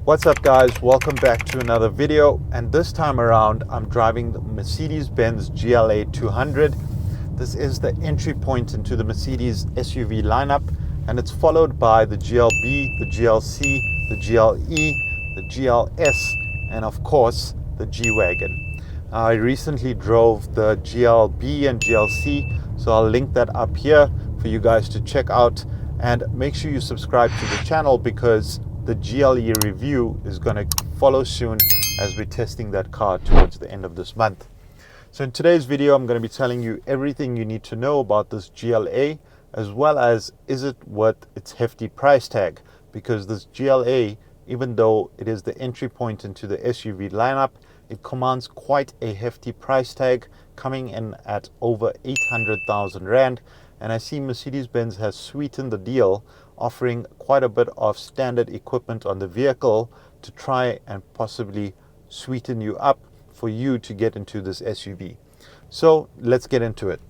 What's up guys, welcome back to another video, and this time around I'm driving the Mercedes-Benz GLA200. This is the entry point into the Mercedes SUV lineup, and it's followed by the GLB, the GLC, the GLE, the GLS, and of course the G-Wagon. I recently drove the GLB and GLC, so I'll link that up here for you guys to check out, and make sure you subscribe to the channel because the GLE review is going to follow soon as we're testing that car towards the end of this month. So in today's video, I'm going to be telling you everything you need to know about this GLA, as well as is it worth its hefty price tag, because this GLA, even though it is the entry point into the SUV lineup, it commands quite a hefty price tag, coming in at over 800,000 Rand. And I see Mercedes-Benz has sweetened the deal, offering quite a bit of standard equipment on the vehicle to try and possibly sweeten you up for you to get into this SUV. So let's get into it.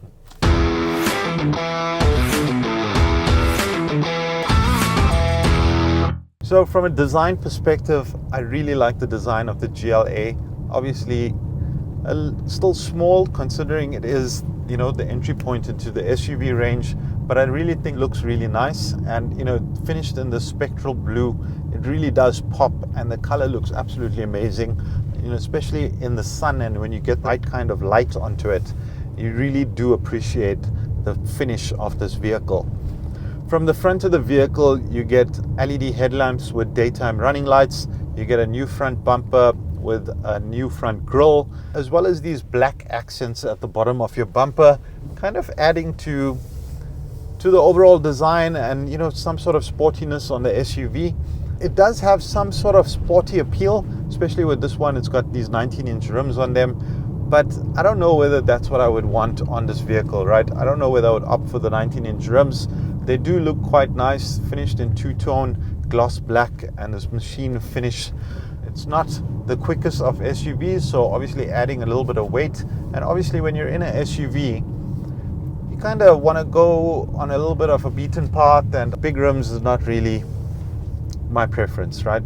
So from a design perspective, I really like the design of the GLA. Obviously, still small considering it is, the entry point into the SUV range, but I really think it looks really nice, and finished in the spectral blue, it really does pop, and the color looks absolutely amazing, especially in the sun, and when you get the right kind of light onto it, you really do appreciate the finish of this vehicle. From the front of the vehicle, you get LED headlamps with daytime running lights, you get a new front bumper with a new front grille, as well as these black accents at the bottom of your bumper, kind of adding to the overall design and some sort of sportiness on the SUV. It does have some sort of sporty appeal, especially with this one. It's got these 19-inch rims on them, but I don't know whether that's what I would want on this vehicle, right? I don't know whether I would opt for the 19-inch rims. They do look quite nice, finished in two-tone gloss black, and this machine finish. It's not the quickest of SUVs, so obviously adding a little bit of weight. And obviously when you're in an SUV, you kind of want to go on a little bit of a beaten path, and big rims is not really my preference, right?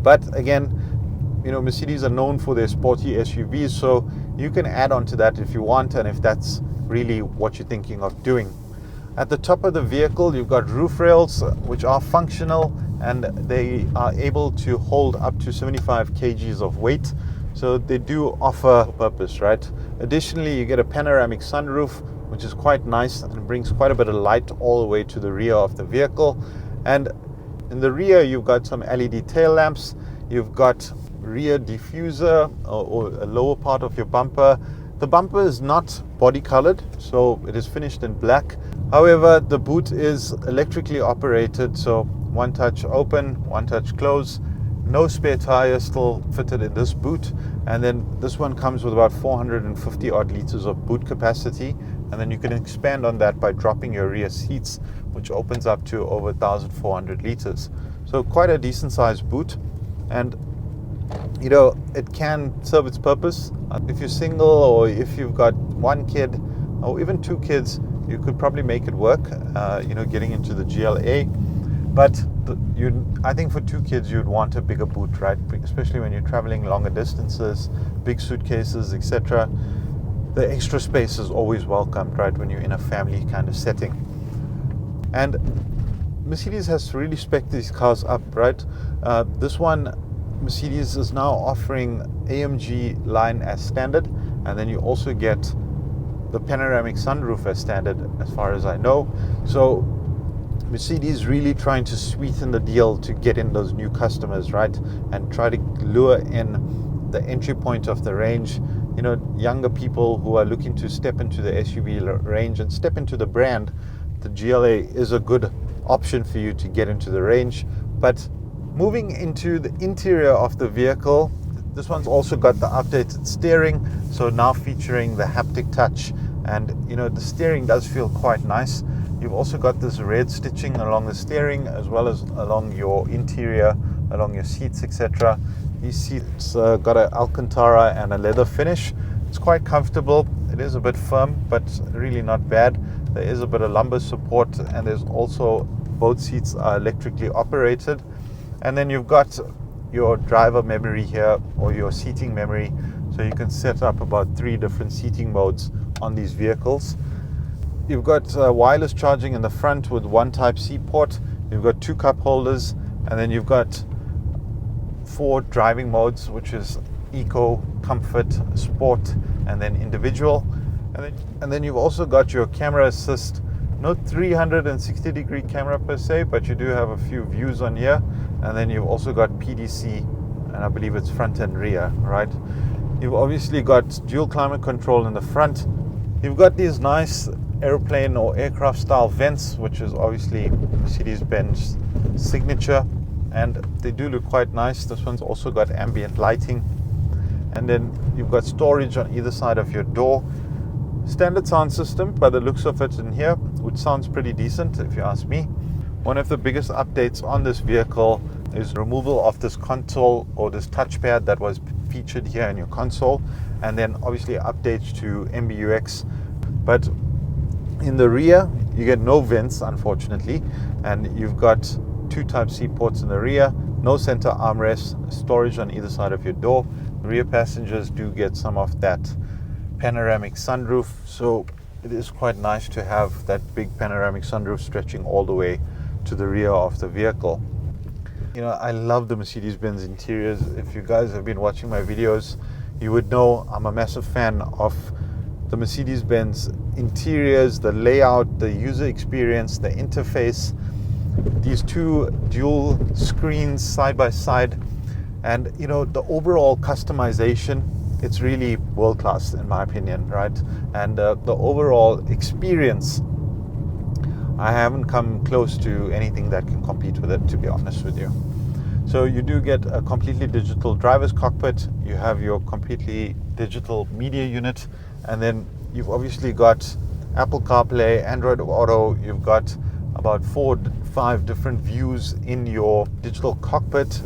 But again, Mercedes are known for their sporty SUVs, so you can add on to that if you want, and if that's really what you're thinking of doing. At the top of the vehicle, you've got roof rails, which are functional, and they are able to hold up to 75 kgs of weight. So they do offer a purpose, right? Additionally, you get a panoramic sunroof, which is quite nice and brings quite a bit of light all the way to the rear of the vehicle. And in the rear, you've got some LED tail lamps. You've got rear diffuser or a lower part of your bumper. The bumper is not body colored, so it is finished in black. However, the boot is electrically operated, so one touch open, one touch close. No spare tire still fitted in this boot. And then this one comes with about 450 odd liters of boot capacity. And then you can expand on that by dropping your rear seats, which opens up to over 1,400 liters. So quite a decent sized boot. And it can serve its purpose. If you're single, or if you've got one kid or even two kids, you could probably make it work, getting into the GLA. But I think for two kids, you'd want a bigger boot, right? Especially when you're traveling longer distances, big suitcases, etc. The extra space is always welcomed, right, when you're in a family kind of setting. And Mercedes has really spec'd these cars up, right? This one, Mercedes is now offering AMG line as standard, and then you also get the panoramic sunroof as standard, as far as I know. So Mercedes really trying to sweeten the deal to get in those new customers, right? And try to lure in the entry point of the range, younger people who are looking to step into the SUV range and step into the brand. The GLA is a good option for you to get into the range. But moving into the interior of the vehicle, this one's also got the updated steering, so now featuring the haptic touch, and the steering does feel quite nice. You've also got this red stitching along the steering, as well as along your interior, along your seats, etc. These seats got an Alcantara and a leather finish. It's quite comfortable. It is a bit firm, but really not bad. There is a bit of lumbar support, and there's also both seats are electrically operated. And then you've got your driver memory here, or your seating memory. So you can set up about 3 different seating modes on these vehicles. You've got wireless charging in the front with 1 Type-C port. You've got 2 cup holders, and then you've got 4 driving modes, which is Eco, Comfort, Sport, and then Individual. And then you've also got your camera assist. No 360-degree camera per se, but you do have a few views on here. And then you've also got PDC, and I believe it's front and rear, right? You've obviously got dual climate control in the front. You've got these nice airplane or aircraft style vents, which is obviously Mercedes-Benz signature, and they do look quite nice. This one's also got ambient lighting. And then you've got storage on either side of your door. Standard sound system by the looks of it in here, which sounds pretty decent if you ask me. One of the biggest updates on this vehicle is removal of this console or this touchpad that was featured here in your console, and then obviously updates to MBUX. But in the rear you get no vents, unfortunately, and you've got 2 Type-C ports in the rear, no center armrest, storage on either side of your door. The rear passengers do get some of that panoramic sunroof, so it is quite nice to have that big panoramic sunroof stretching all the way to the rear of the vehicle. You know, I love the Mercedes-Benz interiors. If you guys have been watching my videos, you would know I'm a massive fan of the Mercedes-Benz interiors, the layout, the user experience, the interface, these 2 dual screens side by side, and you know, the overall customization. It's really world class in my opinion, right? And the overall experience, I haven't come close to anything that can compete with it, to be honest with you. So you do get a completely digital driver's cockpit, you have your completely digital media unit, and then you've obviously got Apple CarPlay, Android Auto. You've got about 4-5 different views in your digital cockpit.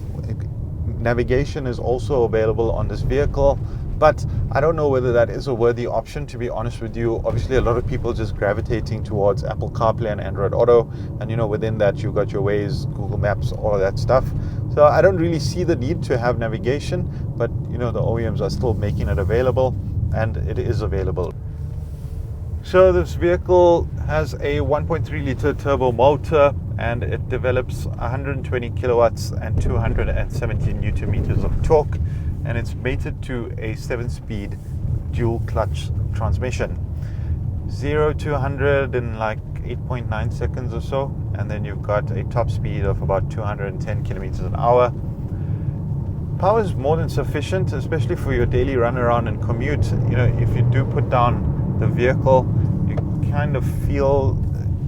Navigation is also available on this vehicle, but I don't know whether that is a worthy option, to be honest with you. Obviously, a lot of people just gravitating towards Apple CarPlay and Android Auto, and you know, within that you've got your Waze, Google Maps, all of that stuff. So I don't really see the need to have navigation, but you know, the OEMs are still making it available, and it is available. So this vehicle has a 1.3 liter turbo motor, and it develops 120 kilowatts and 270 newton meters of torque, and it's mated to a 7-speed dual clutch transmission. 0 to 100 in like 8.9 seconds or so, and then you've got a top speed of about 210 kilometers an hour. Power is more than sufficient, especially for your daily run around and commute. You know, if you do put down the vehicle, you kind of feel,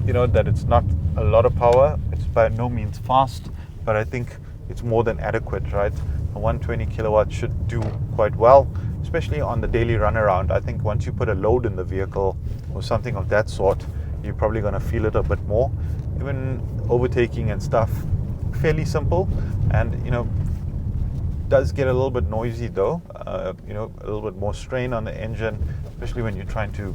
you know, that it's not a lot of power. It's by no means fast, but I think it's more than adequate, right? A 120 kilowatts should do quite well, especially on the daily run around. I think once you put a load in the vehicle or something of that sort, you're probably going to feel it a bit more. Even overtaking and stuff, fairly simple, and you know, does get a little bit noisy though. You know, a little bit more strain on the engine, especially when you're trying to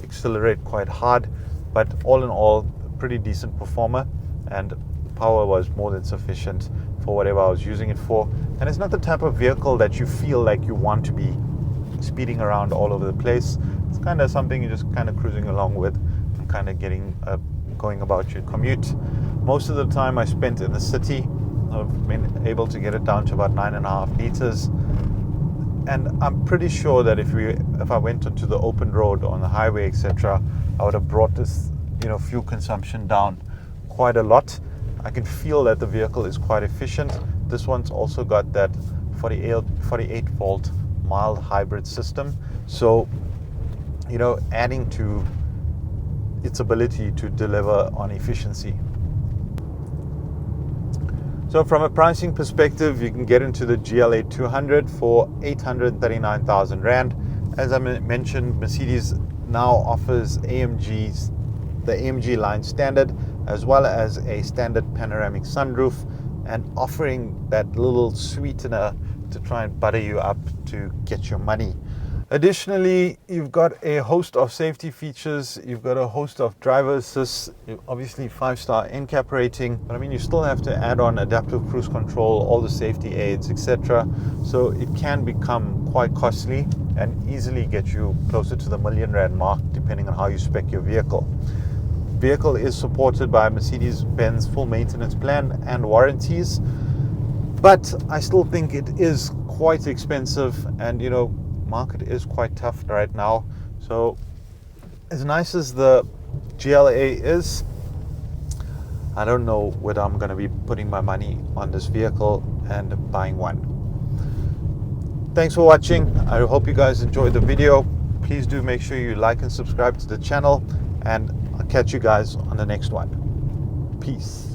accelerate quite hard. But all in all, pretty decent performer, and power was more than sufficient for whatever I was using it for. And it's not the type of vehicle that you feel like you want to be speeding around all over the place. It's kind of something you're just kind of cruising along with and kind of getting going about your commute. Most of the time I spent in the city. I've been able to get it down to about 9.5 liters, and I'm pretty sure that if I went onto the open road on the highway, etc., I would have brought this, you know, fuel consumption down quite a lot. I can feel that the vehicle is quite efficient. This one's also got that 48 volt mild hybrid system, so you know, adding to its ability to deliver on efficiency. So from a pricing perspective, you can get into the GLA200 for 839,000 Rand. As I mentioned, Mercedes now offers the AMG line standard, as well as a standard panoramic sunroof, and offering that little sweetener to try and butter you up to get your money. Additionally, you've got a host of safety features. You've got a host of driver assist, obviously 5-star NCAP rating, but I mean, you still have to add on adaptive cruise control, all the safety aids, etc. So it can become quite costly and easily get you closer to the R1,000,000 mark, depending on how you spec your vehicle. Vehicle is supported by a Mercedes-Benz full maintenance plan and warranties, but I still think it is quite expensive, and market is quite tough right now. So as nice as the GLA is, I don't know whether I'm going to be putting my money on this vehicle and buying one. Thanks for watching. I hope you guys enjoyed the video. Please do make sure you like and subscribe to the channel, and I'll catch you guys on the next one. Peace.